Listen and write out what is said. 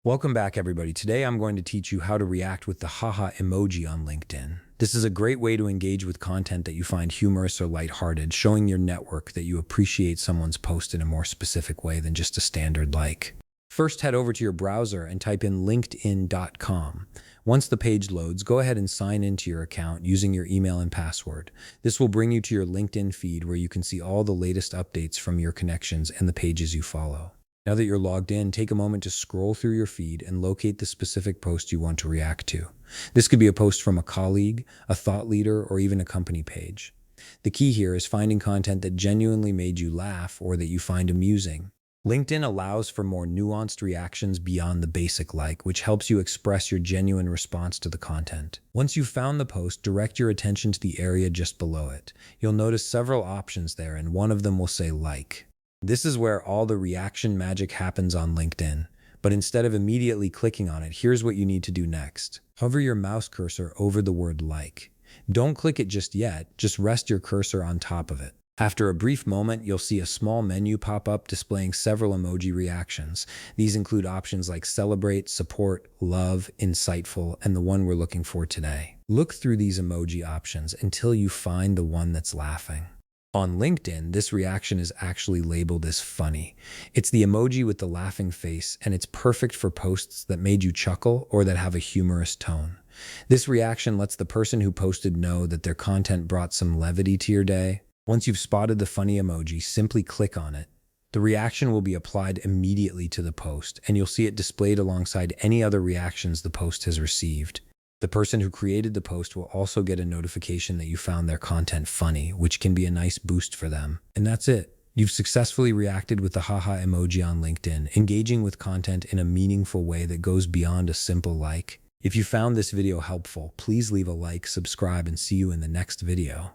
Welcome back, everybody. Today I'm going to teach you how to react with the haha emoji on LinkedIn. This is a great way to engage with content that you find humorous or lighthearted, showing your network that you appreciate someone's post in a more specific way than just a standard like. First, head over to your browser and type in linkedin.com. Once the page loads, go ahead and sign into your account using your email and password. This will bring you to your LinkedIn feed where you can see all the latest updates from your connections and the pages you follow. Now that you're logged in, take a moment to scroll through your feed and locate the specific post you want to react to. This could be a post from a colleague, a thought leader, or even a company page. The key here is finding content that genuinely made you laugh or that you find amusing. LinkedIn allows for more nuanced reactions beyond the basic like, which helps you express your genuine response to the content. Once you've found the post, direct your attention to the area just below it. You'll notice several options there, and one of them will say like. This is where all the reaction magic happens on LinkedIn. But instead of immediately clicking on it, here's what you need to do next. Hover your mouse cursor over the word like. Don't click it just yet, just rest your cursor on top of it. After a brief moment, you'll see a small menu pop up displaying several emoji reactions. These include options like celebrate, support, love, insightful, and the one we're looking for today. Look through these emoji options until you find the one that's laughing. On LinkedIn, this reaction is actually labeled as funny. It's the emoji with the laughing face, and it's perfect for posts that made you chuckle or that have a humorous tone. This reaction lets the person who posted know that their content brought some levity to your day. Once you've spotted the funny emoji, simply click on it. The reaction will be applied immediately to the post, and you'll see it displayed alongside any other reactions the post has received. The person who created the post will also get a notification that you found their content funny, which can be a nice boost for them. And that's it. You've successfully reacted with the haha emoji on LinkedIn, engaging with content in a meaningful way that goes beyond a simple like. If you found this video helpful, please leave a like, subscribe, and see you in the next video.